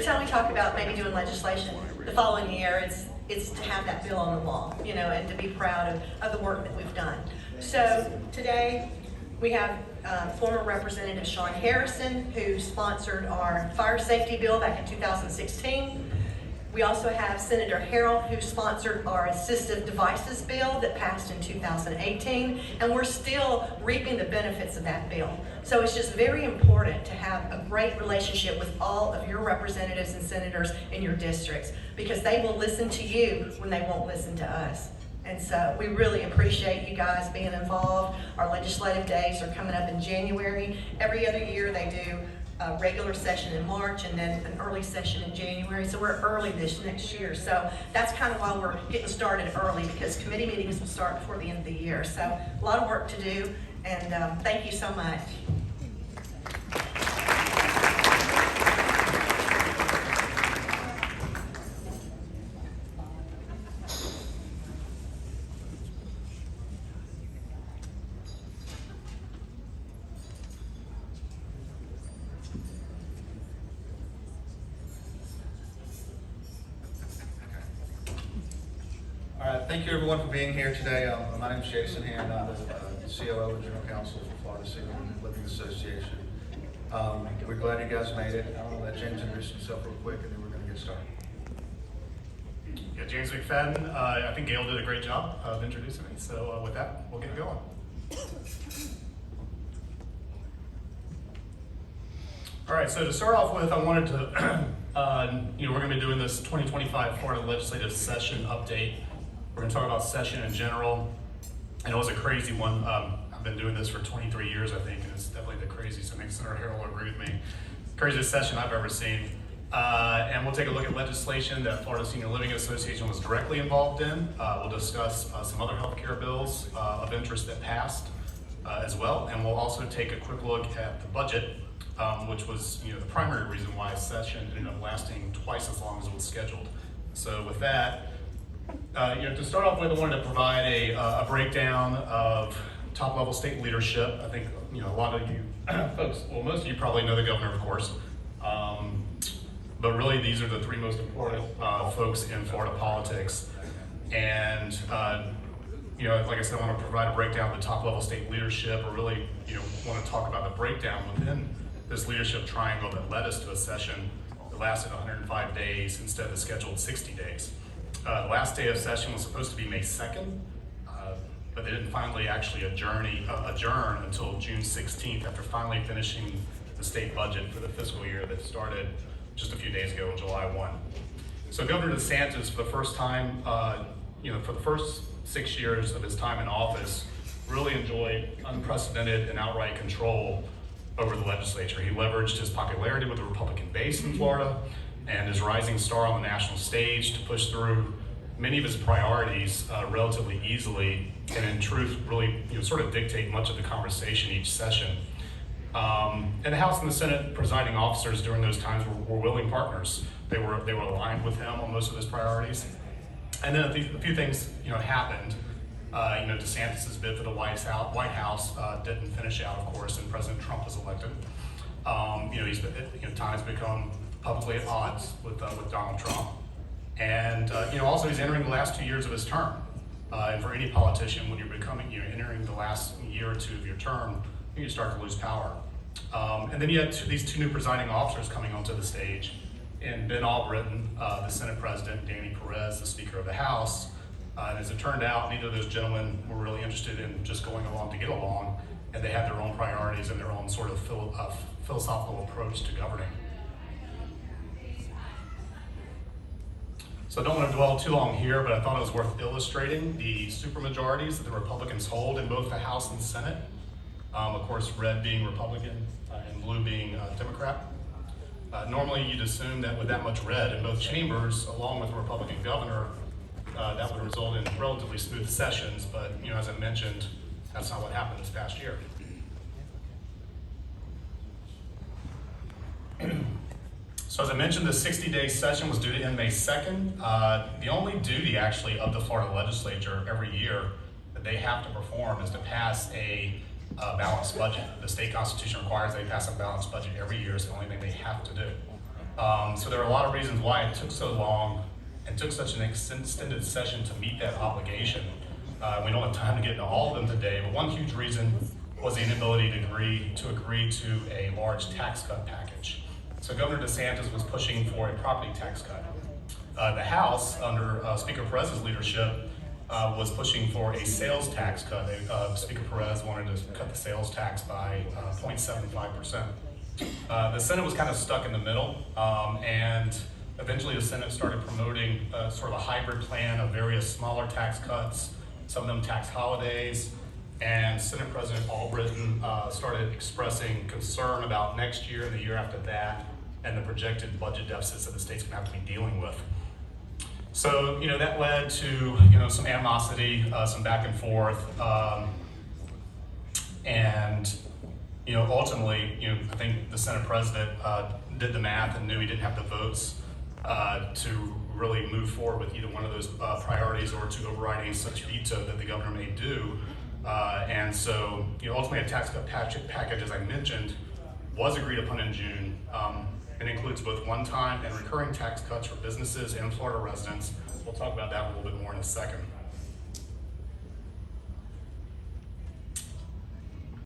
Every time we talk about maybe doing legislation the following year, it's to have that bill on the wall, and to be proud of the work that we've done. So today we have former Representative Sean Harrison, who sponsored our fire safety bill back in 2016. We also have Senator Harrell, who sponsored our assistive devices bill that passed in 2018, and we're still reaping the benefits of that bill. So it's just very important to have a great relationship with all of your representatives and senators in your districts, because they will listen to you when they won't listen to us. And so we really appreciate you guys being involved. Our legislative days are coming up in January. Every other year they do a regular session in March and then an early session in January. So we're early this next year. So that's kind of why we're getting started early, because committee meetings will start before the end of the year. So a lot of work to do, and thank you so much. All right, thank you everyone for being here today. My name is Jason Hand. I'm the COO and General Counsel for Florida Senior Living Association. We're glad you guys made it. I'm going to let James introduce himself real quick, and then we're going to get started. Yeah, James McFadden. I think Gail did a great job of introducing me. So with that, we'll get going. All right, so to start off with, I wanted to, we're going to be doing this 2025 Florida legislative session update. We're going to talk about session in general. I know it's a crazy one. I've been doing this for 23 years, I think, and it's definitely the craziest. I think Senator Harrell will agree with me. Craziest session I've ever seen. And we'll take a look at legislation that Florida Senior Living Association was directly involved in. We'll discuss some other healthcare bills of interest that passed as well. And we'll also take a quick look at the budget, which was the primary reason why session ended up lasting twice as long as it was scheduled. So with that, to start off with, I wanted to provide a breakdown of top-level state leadership. I think a lot of you folks, well, most of you probably know the governor, of course, but really these are the three most important folks in Florida politics. And like I said, I want to provide a breakdown of the top-level state leadership, or really want to talk about the breakdown within this leadership triangle that led us to a session that lasted 105 days instead of the scheduled 60 days. The last day of session was supposed to be May 2nd, but they didn't finally actually adjourn until June 16th, after finally finishing the state budget for the fiscal year that started just a few days ago on July 1. So Governor DeSantis, for the first time, for the first 6 years of his time in office, really enjoyed unprecedented and outright control over the legislature. He leveraged his popularity with the Republican base in Florida and his rising star on the national stage to push through many of his priorities relatively easily, and in truth, really sort of dictate much of the conversation each session. And the House and the Senate presiding officers during those times were willing partners. They were aligned with him on most of his priorities. And then a few things happened. DeSantis's bid for the White House didn't finish out, of course, and President Trump was elected. Times become publicly at odds with Donald Trump. And also he's entering the last 2 years of his term. And for any politician, when you're entering the last year or two of your term, you start to lose power. And then you had these two new presiding officers coming onto the stage, and Ben Albritton, the Senate President, Danny Perez, the Speaker of the House. And as it turned out, neither of those gentlemen were really interested in just going along to get along, and they had their own priorities and their own sort of philosophical approach to governing. So I don't want to dwell too long here, but I thought it was worth illustrating the supermajorities that the Republicans hold in both the House and Senate. Of course, red being Republican and blue being Democrat. Normally, you'd assume that with that much red in both chambers, along with a Republican governor, that would result in relatively smooth sessions. But as I mentioned, that's not what happened this past year. So as I mentioned, the 60-day session was due to end May 2nd. The only duty actually of the Florida legislature every year that they have to perform is to pass a balanced budget. The state constitution requires they pass a balanced budget every year. It's the only thing they have to do. So there are a lot of reasons why it took so long and took such an extended session to meet that obligation. We don't have time to get into all of them today, but one huge reason was the inability to agree to a large tax cut package. So Governor DeSantis was pushing for a property tax cut. The House, under Speaker Perez's leadership, was pushing for a sales tax cut. Speaker Perez wanted to cut the sales tax by 0.75%. The Senate was kind of stuck in the middle, and eventually the Senate started promoting sort of a hybrid plan of various smaller tax cuts, some of them tax holidays, and Senate President Albritton started expressing concern about next year and the year after that, and the projected budget deficits that the state's gonna have to be dealing with. So, that led to, some animosity, some back and forth, and, ultimately, I think the Senate President did the math and knew he didn't have the votes to really move forward with either one of those priorities or to override any such veto that the governor may do. And so, ultimately a tax cut package, as I mentioned, was agreed upon in June. It includes both one-time and recurring tax cuts for businesses and Florida residents. We'll talk about that a little bit more in a second.